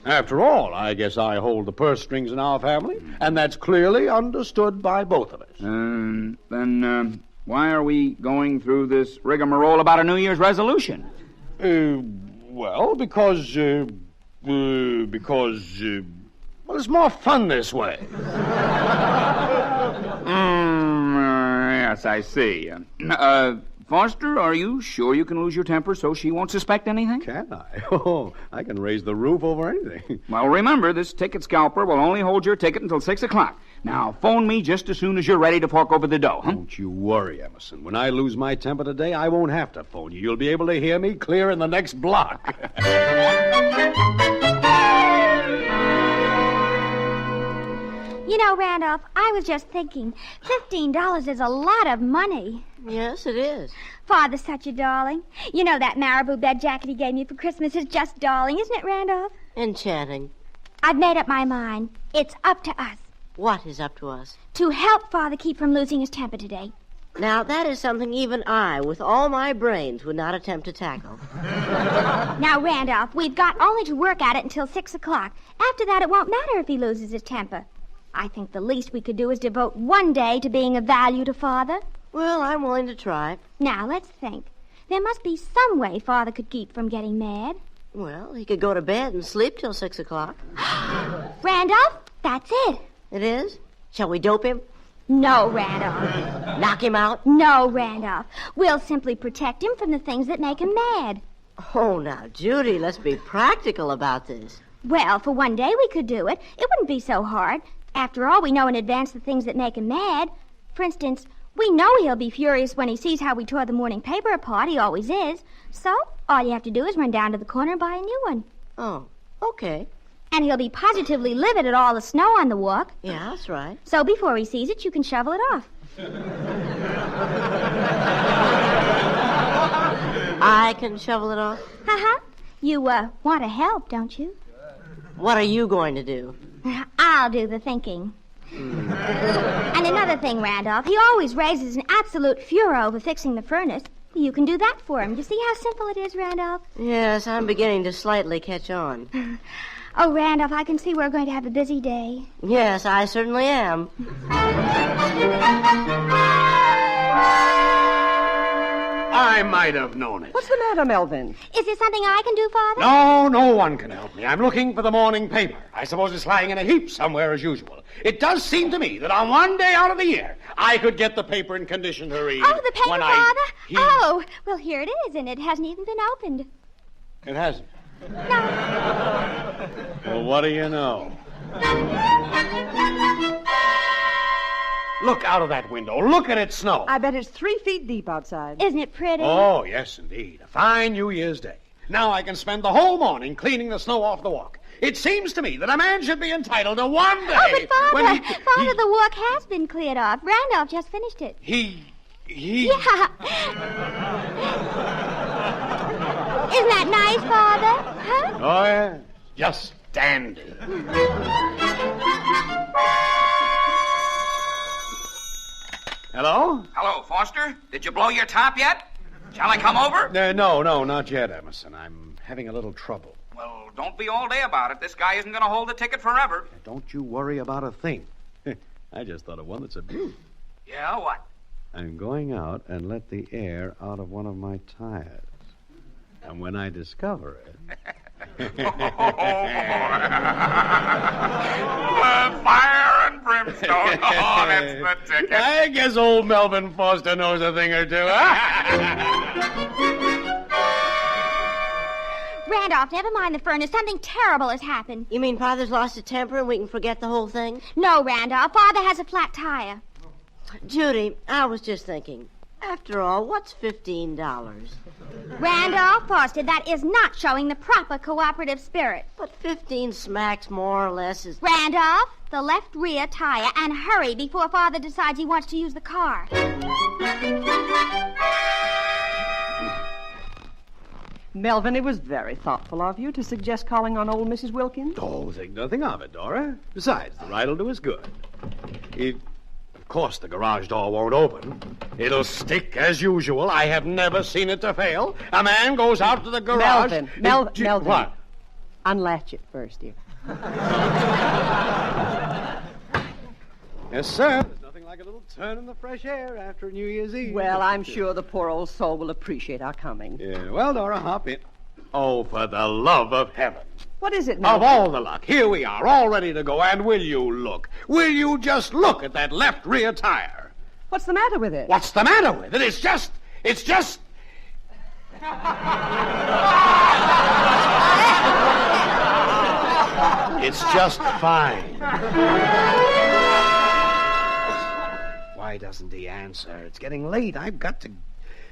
After all, I guess I hold the purse strings in our family, and that's clearly understood by both of us. Then why are we going through this rigmarole about a New Year's resolution? Well, because it's more fun this way. Yes, I see. Foster, are you sure you can lose your temper so she won't suspect anything? Can I? Oh, I can raise the roof over anything. Well, remember, this ticket scalper will only hold your ticket until 6 o'clock. Now, phone me just as soon as you're ready to fork over the dough, huh? Don't you worry, Emerson. When I lose my temper today, I won't have to phone you. You'll be able to hear me clear in the next block. You know, Randolph, I was just thinking, $15 is a lot of money. Yes, it is. Father's such a darling. You know that marabou bed jacket he gave me for Christmas is just darling, isn't it, Randolph? Enchanting. I've made up my mind. It's up to us. What is up to us? To help Father keep from losing his temper today. Now, that is something even I, with all my brains, would not attempt to tackle. Now, Randolph, we've got only to work at it until 6 o'clock. After that, it won't matter if he loses his temper. I think the least we could do is devote one day to being of value to Father. Well, I'm willing to try. Now, let's think. There must be some way Father could keep from getting mad. Well, he could go to bed and sleep till 6 o'clock. Randolph, that's it. It is? Shall we dope him? No, Randolph. Knock him out? No, Randolph. We'll simply protect him from the things that make him mad. Oh, now, Judy, let's be practical about this. Well, for one day we could do it. It wouldn't be so hard. After all, we know in advance the things that make him mad. For instance, we know he'll be furious when he sees how we tore the morning paper apart. He always is. So, all you have to do is run down to the corner and buy a new one. Oh, okay. And he'll be positively livid at all the snow on the walk. Yeah, that's right. So before he sees it, you can shovel it off. I can shovel it off? Uh-huh. You, want to help, don't you? What are you going to do? I'll do the thinking. And another thing, Randolph, he always raises an absolute furor over fixing the furnace. You can do that for him. You see how simple it is, Randolph? Yes, I'm beginning to slightly catch on. Oh, Randolph, I can see we're going to have a busy day. Yes, I certainly am. I might have known it. What's the matter, Melvin? Is there something I can do, Father? No one can help me. I'm looking for the morning paper. I suppose it's lying in a heap somewhere as usual. It does seem to me that on one day out of the year, I could get the paper in condition to read. Oh, the paper, when Father? Oh, well, here it is, and it hasn't even been opened. It hasn't. No. Well, what do you know? Look out of that window. Look at it snow. I bet it's 3 feet deep outside. Isn't it pretty? Oh, yes, indeed. A fine New Year's Day. Now I can spend the whole morning cleaning the snow off the walk. It seems to me that a man should be entitled to one day. Oh, but Father, when Father, the walk has been cleared off. Randolph just finished it. Yeah. Isn't that nice, Father? Huh? Oh, yeah. Just dandy. Hello? Hello, Foster. Did you blow your top yet? Shall I come over? No, not yet, Emerson. I'm having a little trouble. Well, don't be all day about it. This guy isn't going to hold the ticket forever. Don't you worry about a thing. I just thought of one that's a beauty. Yeah, what? I'm going out and let the air out of one of my tires. And when I discover it... Fire and brimstone. Oh, that's the ticket. I guess old Melvin Foster knows a thing or two. Randolph, never mind the furnace. Something terrible has happened. You mean Father's lost his temper and we can forget the whole thing? No, Randolph. Father has a flat tire. Judy, I was just thinking. After all, what's $15? Randolph Foster, that is not showing the proper cooperative spirit. But 15 smacks more or less is... Randolph, the left rear tire, and hurry before Father decides he wants to use the car. Melvin, it was very thoughtful of you to suggest calling on old Mrs. Wilkins. Oh, think nothing of it, Dora. Besides, the ride'll do us good. Of course, the garage door won't open. It'll stick as usual. I have never seen it to fail. A man goes out to the garage... Melvin. What? Unlatch it first, dear. Yes, sir. There's nothing like a little turn in the fresh air after New Year's Eve. Well, I'm sure the poor old soul will appreciate our coming. Yeah, well, Dora, hop in. Oh, for the love of heaven. What is it, Melvin? Of all the luck, here we are, all ready to go, and will you look? Will you just look at that left rear tire? What's the matter with it? What's the matter with it? It's just... It's just fine. Why doesn't he answer? It's getting late. I've got to...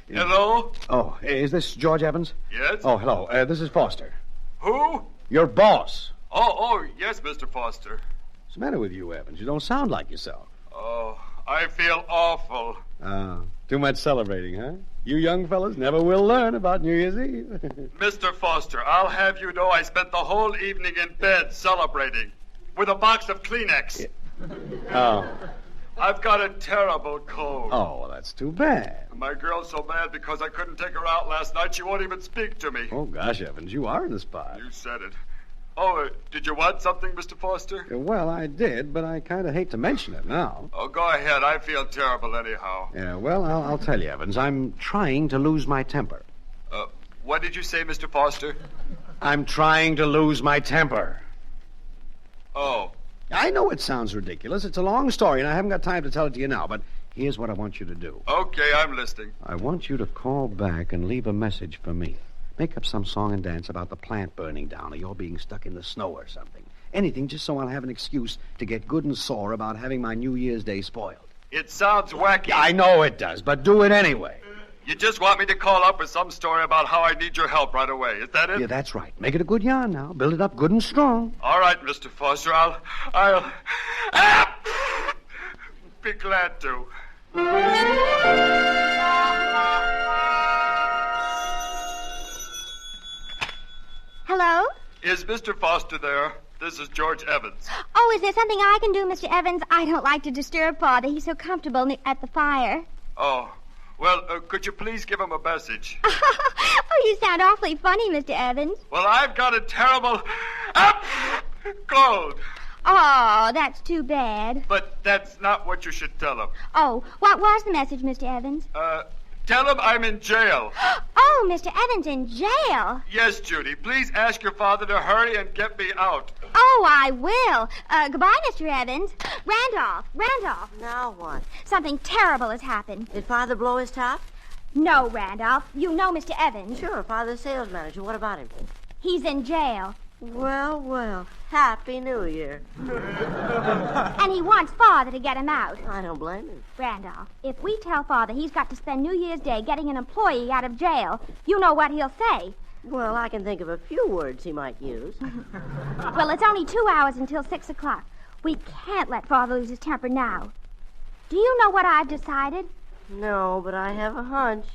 Hello? Oh, is this George Evans? Yes? Oh, hello. This is Foster. Who? Your boss. Oh, yes, Mr. Foster. What's the matter with you, Evans? You don't sound like yourself. Oh, I feel awful. Too much celebrating, huh? You young fellas never will learn about New Year's Eve. Mr. Foster, I'll have you know I spent the whole evening in bed celebrating with a box of Kleenex. Oh. I've got a terrible cold. Oh, well, that's too bad. My girl's so mad because I couldn't take her out last night, she won't even speak to me. Oh, gosh, Evans, you are in the spot. You said it. Oh, did you want something, Mr. Foster? Well, I did, but I kind of hate to mention it now. Oh, go ahead. I feel terrible anyhow. Yeah, well, I'll tell you, Evans. I'm trying to lose my temper. What did you say, Mr. Foster? I'm trying to lose my temper. Oh. I know it sounds ridiculous. It's a long story, and I haven't got time to tell it to you now, but here's what I want you to do. Okay, I'm listening. I want you to call back and leave a message for me. Make up some song and dance about the plant burning down or you're being stuck in the snow or something. Anything just so I'll have an excuse to get good and sore about having my New Year's Day spoiled. It sounds wacky. Yeah, I know it does, but do it anyway. You just want me to call up with some story about how I need your help right away. Is that it? Yeah, that's right. Make it a good yarn now. Build it up good and strong. All right, Mr. Foster. I'll be glad to. Hello? Is Mr. Foster there? This is George Evans. Oh, is there something I can do, Mr. Evans? I don't like to disturb Father. He's so comfortable at the fire. Oh, Well, could you please give him a message? Oh, you sound awfully funny, Mr. Evans. Well, I've got a terrible cold. Oh, that's too bad. But that's not what you should tell him. Oh, what was the message, Mr. Evans? Tell him I'm in jail. Oh, Mr. Evans in jail. Yes, Judy. Please ask your father to hurry and get me out. Oh, I will. Goodbye, Mr. Evans. Randolph. Now what? Something terrible has happened. Did Father blow his top? No, Randolph. You know Mr. Evans. Sure, Father's sales manager. What about him? He's in jail. Well. Happy New Year. And he wants Father to get him out. I don't blame him. Randolph, if we tell Father he's got to spend New Year's Day getting an employee out of jail, you know what he'll say. Well, I can think of a few words he might use. Well, it's only 2 hours until 6 o'clock. We can't let Father lose his temper now. Do you know what I've decided? No, but I have a hunch.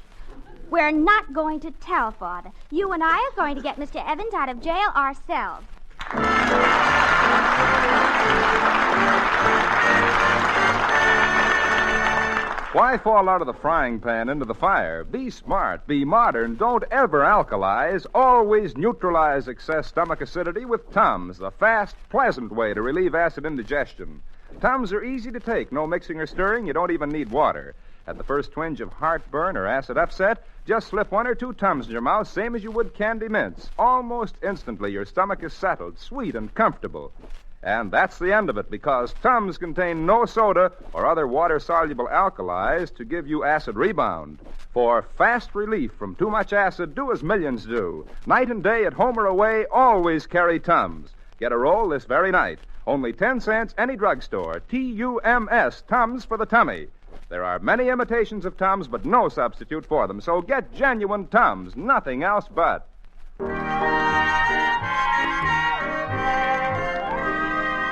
We're not going to tell Father. You and I are going to get Mr. Evans out of jail ourselves. Why fall out of the frying pan into the fire? Be smart, be modern, don't ever alkalize. Always neutralize excess stomach acidity with Tums, the fast, pleasant way to relieve acid indigestion. Tums are easy to take, no mixing or stirring, you don't even need water. At the first twinge of heartburn or acid upset, just slip 1 or 2 Tums in your mouth, same as you would candy mints. Almost instantly, your stomach is settled, sweet and comfortable. And that's the end of it, because Tums contain no soda or other water-soluble alkalis to give you acid rebound. For fast relief from too much acid, do as millions do. Night and day, at home or away, always carry Tums. Get a roll this very night. Only 10 cents any drugstore. T-U-M-S, Tums for the tummy. There are many imitations of Tums, but no substitute for them. So get genuine Tums, nothing else but.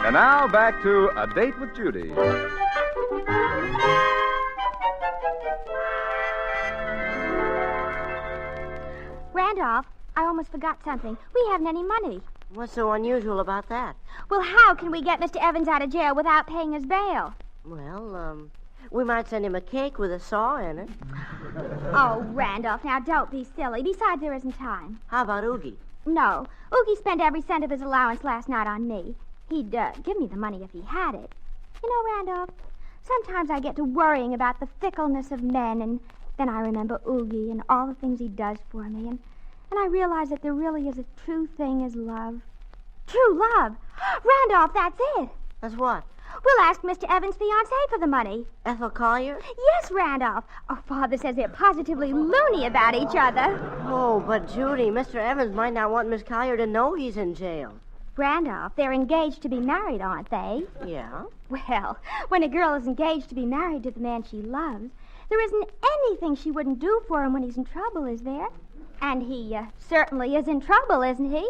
And now back to A Date with Judy. Randolph, I almost forgot something. We haven't any money. What's so unusual about that? Well, how can we get Mr. Evans out of jail without paying his bail? Well, we might send him a cake with a saw in it. Oh, Randolph, now don't be silly. Besides, there isn't time. How about Oogie? No. Oogie spent every cent of his allowance last night on me. He'd give me the money if he had it. You know, Randolph, sometimes I get to worrying about the fickleness of men, and then I remember Oogie and all the things he does for me, and I realize that there really is a true thing as love. True love? Randolph, that's it. That's what? We'll ask Mr. Evans' fiancée for the money. Ethel Collier? Yes, Randolph. Oh, Father says they're positively loony about each other. Oh, but Judy, Mr. Evans might not want Miss Collier to know he's in jail. Randolph, they're engaged to be married, aren't they? Yeah. Well, when a girl is engaged to be married to the man she loves, there isn't anything she wouldn't do for him when he's in trouble, is there? And he certainly is in trouble, isn't he?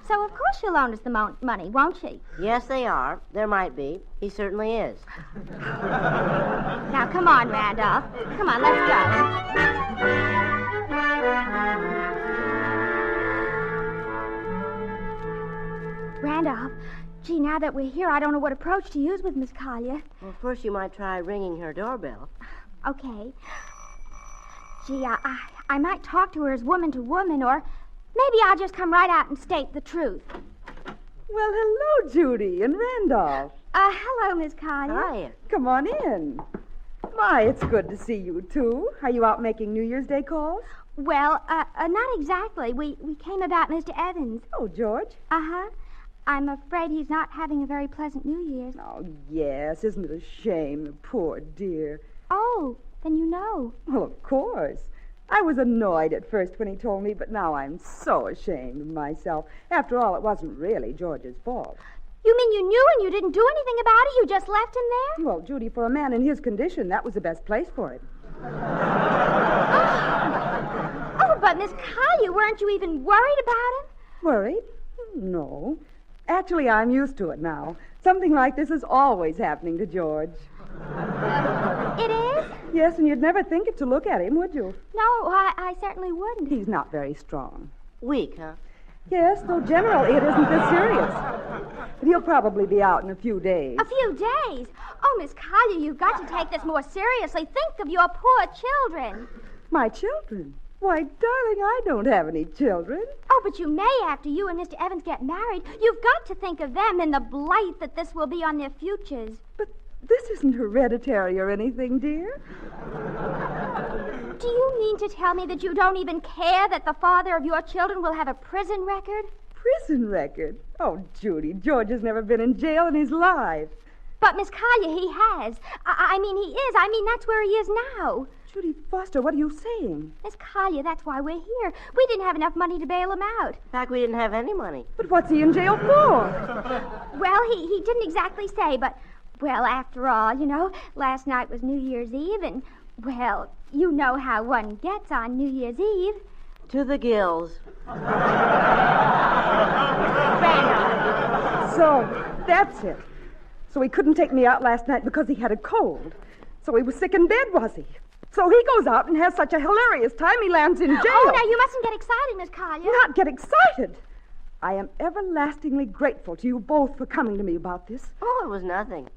So, of course, she'll loan us the money, won't she? Yes, they are. There might be. He certainly is. Now, come on, Randolph. Come on, let's go. Randolph, gee, now that we're here, I don't know what approach to use with Miss Collier. Well, first you might try ringing her doorbell. Okay. Gee, I might talk to her as woman to woman, or maybe I'll just come right out and state the truth. Well, hello, Judy and Randolph. Hello, Miss Collier. Hiya. Come on in. My, it's good to see you, too. Are you out making New Year's Day calls? Well, not exactly. We came about Mr. Evans. Oh, George? Uh-huh. I'm afraid he's not having a very pleasant New Year's. Oh, yes. Isn't it a shame, the poor dear? Oh, then you know. Well, of course. I was annoyed at first when he told me, but now I'm so ashamed of myself. After all, it wasn't really George's fault. You mean you knew and you didn't do anything about it? You just left him there? Well, Judy, for a man in his condition, that was the best place for him. Oh, but Miss Collier, weren't you even worried about him? Worried? No. Actually, I'm used to it now. Something like this is always happening to George. It is? Yes, and you'd never think it to look at him, would you? No, I certainly wouldn't. He's not very strong. Weak, huh? Yes, though generally it isn't this serious. But he'll probably be out in a few days. A few days? Oh, Miss Collier, you've got to take this more seriously. Think of your poor children. My children? Why, darling, I don't have any children. Oh, but you may after you and Mr. Evans get married. You've got to think of them and the blight that this will be on their futures. But this isn't hereditary or anything, dear. Do you mean to tell me that you don't even care that the father of your children will have a prison record? Prison record? Oh, Judy, George has never been in jail in his life. But, Miss Collier, he has. I mean, he is. I mean, that's where he is now. Judy Foster, what are you saying? Miss Collier, that's why we're here. We didn't have enough money to bail him out. In fact, we didn't have any money. But what's he in jail for? Well, he didn't exactly say, but, well, after all, you know, last night was New Year's Eve, and, well, you know how one gets on New Year's Eve. To the gills. So, that's it. So he couldn't take me out last night because he had a cold. So he was sick in bed, was he? So he goes out and has such a hilarious time he lands in jail. Oh, now, you mustn't get excited, Miss Collier. Not get excited. I am everlastingly grateful to you both for coming to me about this. Oh, it was nothing.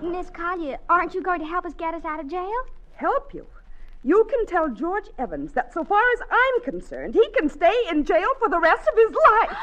Miss Collier, aren't you going to help us get us out of jail? Help you? You can tell George Evans that so far as I'm concerned, he can stay in jail for the rest of his life.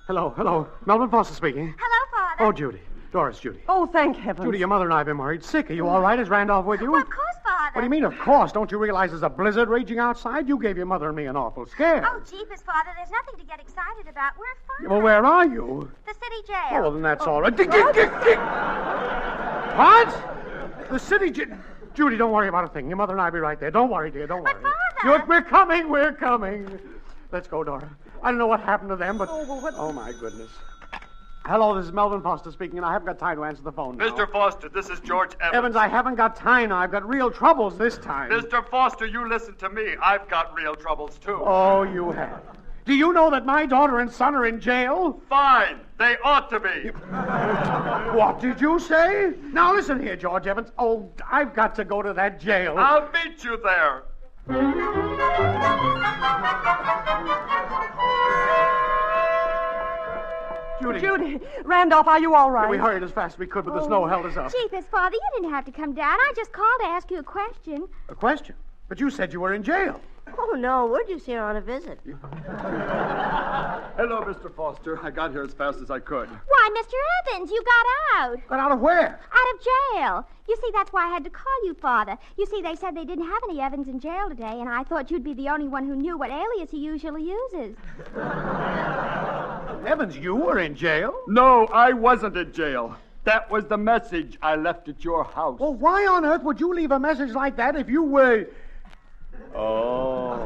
Hello. Melvin Foster speaking. Hello, Father. Oh, Judy. Doris, Judy. Oh, thank heaven. Judy, your mother and I have been worried sick. Are you all right? Is Randolph with you? Well, of course, Father. What do you mean, of course? Don't you realize there's a blizzard raging outside? You gave your mother and me an awful scare. Oh, jeepers, Father, there's nothing to get excited about. We're fine. Well, where are you? The city jail. Oh, well, then that's all right. What? The city jail? Judy, don't worry about a thing. Your mother and I will be right there. Don't worry, dear. Don't worry. But, Father... We're coming. Let's go, Dora. I don't know what happened to them, but... Oh, my goodness. Hello, this is Melvin Foster speaking, and I haven't got time to answer the phone now. Mr. Foster, this is George Evans. Evans, I haven't got time now. I've got real troubles this time. Mr. Foster, you listen to me. I've got real troubles, too. Oh, you have. Do you know that my daughter and son are in jail? Fine. They ought to be. What did you say? Now, listen here, George Evans. Oh, I've got to go to that jail. I'll meet you there. Judy, Randolph, are you all right? Yeah, we hurried as fast as we could, but the snow held us up. Jeepers, Father, you didn't have to come down. I just called to ask you a question. A question? But you said you were in jail. Oh, no, we're just here on a visit. Hello, Mr. Foster. I got here as fast as I could. Why, Mr. Evans, you got out. Got out of where? Out of jail. You see, that's why I had to call you, Father. You see, they said they didn't have any Evans in jail today, and I thought you'd be the only one who knew what alias he usually uses. Evans, you were in jail? No, I wasn't in jail. That was the message I left at your house. Well, why on earth would you leave a message like that if you were... Oh.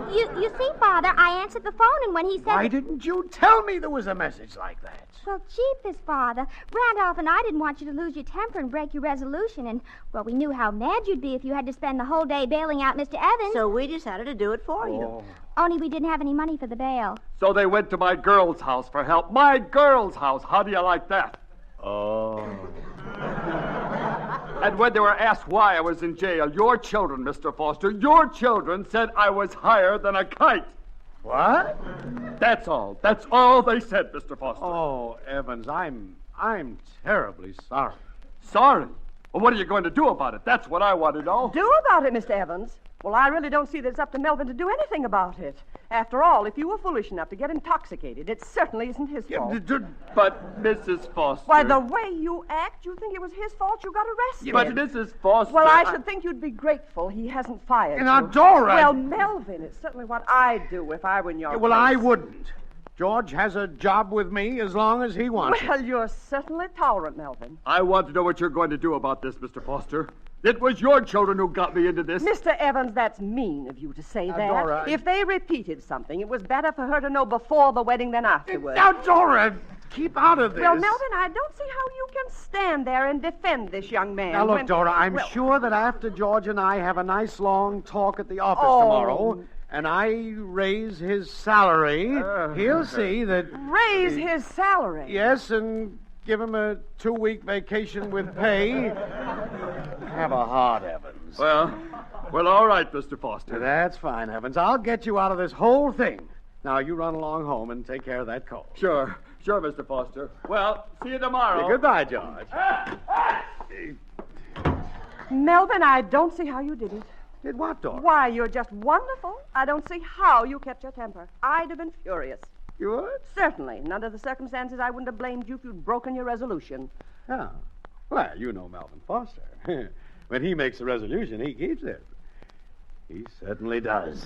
You see, Father, I answered the phone, and when he said... Why didn't you tell me there was a message like that? Well, jeepers, Father. Randolph and I didn't want you to lose your temper and break your resolution, and, well, we knew how mad you'd be if you had to spend the whole day bailing out Mr. Evans. So we decided to do it for you. Only we didn't have any money for the bail. So they went to my girl's house for help. My girl's house. How do you like that? Oh. And when they were asked why I was in jail, your children, Mr. Foster, your children said I was higher than a kite. What? That's all. That's all they said, Mr. Foster. Oh, Evans, I'm terribly sorry. Sorry? Well, what are you going to do about it? That's what I want to know. Do about it, Mr. Evans? Well, I really don't see that it's up to Melvin to do anything about it. After all, if you were foolish enough to get intoxicated, it certainly isn't his fault. But, Mrs. Foster... Why, the way you act, you think it was his fault you got arrested. But, Mrs. Foster... Well, I should think you'd be grateful he hasn't fired you. Now, Dora... Well, Melvin, it's certainly what I'd do if I were in your place. Well, I wouldn't. George has a job with me as long as he wants Well, you're certainly tolerant, Melvin. I want to know what you're going to do about this, Mr. Foster. It was your children who got me into this. Mr. Evans, that's mean of you to say that. Dora... If they repeated something, it was better for her to know before the wedding than afterwards. Now, Dora, keep out of this. Well, Melvin, I don't see how you can stand there and defend this young man. Now, look, Dora, I'm sure that after George and I have a nice long talk at the office tomorrow, and I raise his salary, he'll see that... Raise his salary? Yes, and give him a 2-week vacation with pay. Have a heart, Evans. Well, all right, Mr. Foster. That's fine, Evans. I'll get you out of this whole thing. Now, you run along home and take care of that cold. Sure, Mr. Foster. Well, see you tomorrow. Goodbye, George. Melvin, I don't see how you did it. Did what, Dora? Why, you're just wonderful. I don't see how you kept your temper. I'd have been furious. You would? Certainly. And under the circumstances, I wouldn't have blamed you if you'd broken your resolution. Oh. Well, you know Melvin Foster. When he makes a resolution, he keeps it. He certainly does.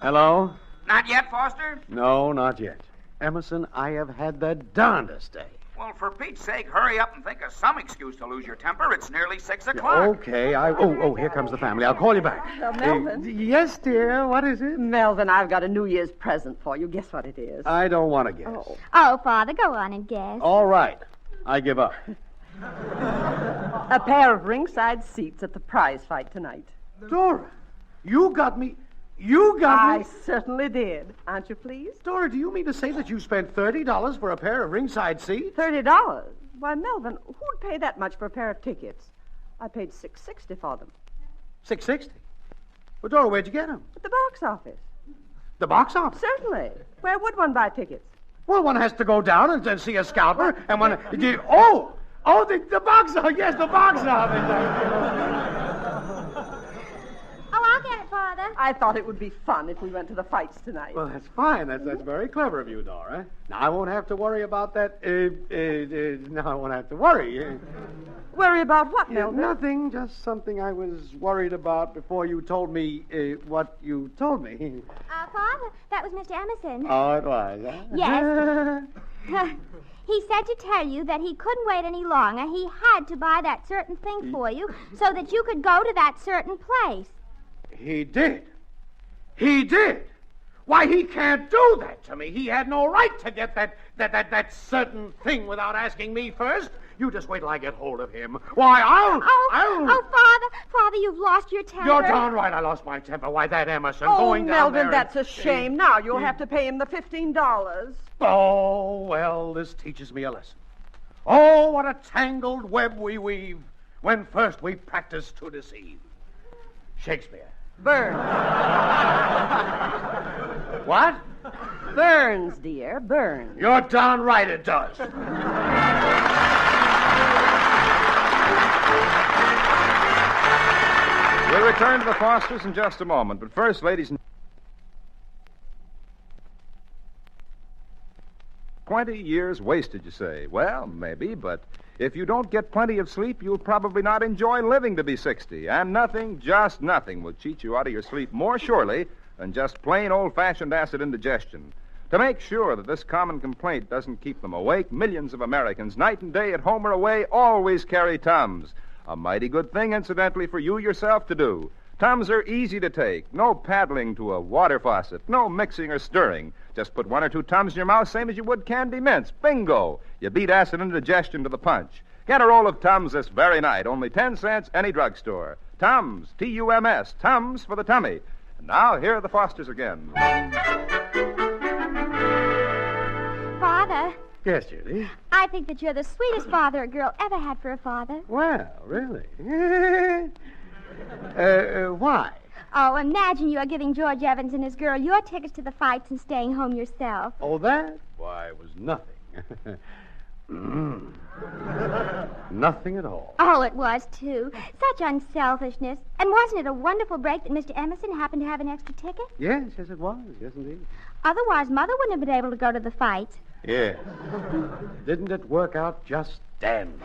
Hello? Not yet, Foster? No, not yet. Emerson, I have had the darndest day. Well, for Pete's sake, hurry up and think of some excuse to lose your temper. It's nearly 6 o'clock. Okay, Oh, here comes the family. I'll call you back. Melvin. Yes, dear. What is it? Melvin, I've got a New Year's present for you. Guess what it is? I don't want to guess. Oh, Father, go on and guess. All right. I give up. A pair of ringside seats at the prize fight tonight. Dora, you got me. I certainly did. Aren't you pleased? Dora, do you mean to say that you spent $30 for a pair of ringside seats? $30? Why, Melvin, who'd pay that much for a pair of tickets? I paid $6.60 for them. $6.60? Well, Dora, where'd you get them? At the box office. The box office? Certainly. Where would one buy tickets? Well, one has to go down and see a scalper, and one... the box office. Yes, the box office. Oh, I'll get it, Father. I thought it would be fun if we went to the fights tonight. Well, that's fine. That's very clever of you, Dora. Now, I won't have to worry about that. Now, I won't have to worry. Worry about what, Melvin? Nothing. Just something I was worried about before you told me what you told me. Father, that was Mr. Emerson. Oh, it was, huh? Yes. He said to tell you that he couldn't wait any longer. He had to buy that certain thing for you so that you could go to that certain place. He did. He did. Why, he can't do that to me. He had no right to get that certain thing without asking me first. You just wait till I get hold of him. Why, I'll... Father, you've lost your temper. You're darn right I lost my temper. Why, that Emerson going down Melvin, there... that's a shame. Now you'll have to pay him the $15. Oh, well, this teaches me a lesson. Oh, what a tangled web we weave when first we practice to deceive. Shakespeare. Burns. What? Burns, dear, Burns. You're darn right it does. We'll return to the Fosters in just a moment, but first, ladies and 20 years wasted, you say? Well, maybe, but if you don't get plenty of sleep, you'll probably not enjoy living to be 60. And nothing, just nothing, will cheat you out of your sleep more surely than just plain old-fashioned acid indigestion. To make sure that this common complaint doesn't keep them awake, millions of Americans, night and day, at home or away, always carry Tums. A mighty good thing, incidentally, for you yourself to do. Tums are easy to take. No paddling to a water faucet. No mixing or stirring. Just put 1 or 2 Tums in your mouth, same as you would candy mints. Bingo! You beat acid indigestion to the punch. Get a roll of Tums this very night. Only 10 cents any drugstore. Tums. T-U-M-S. Tums for the tummy. And now, here are the Fosters again. Father. Yes, Judy? I think that you're the sweetest father a girl ever had for a father. Well, really? Why? Oh, imagine you are giving George Evans and his girl your tickets to the fights and staying home yourself. Oh, that? Why, it was nothing. Nothing at all. Oh, it was, too. Such unselfishness. And wasn't it a wonderful break that Mr. Emerson happened to have an extra ticket? Yes, it was. Yes, indeed. Otherwise, Mother wouldn't have been able to go to the fights. Yes. Didn't it work out just dandy?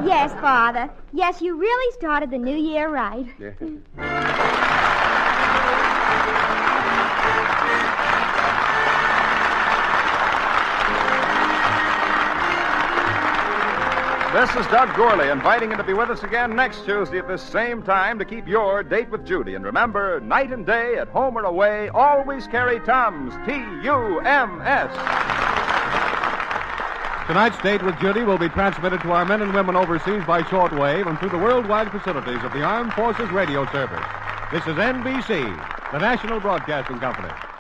Yes, Father. Yes, you really started the new year right. Yeah. This is Doug Gourley inviting you to be with us again next Tuesday at this same time to keep your Date with Judy. And remember, night and day, at home or away, always carry Tums. T-U-M-S. Tonight's Date with Judy will be transmitted to our men and women overseas by shortwave and through the worldwide facilities of the Armed Forces Radio Service. This is NBC. The National Broadcasting Company.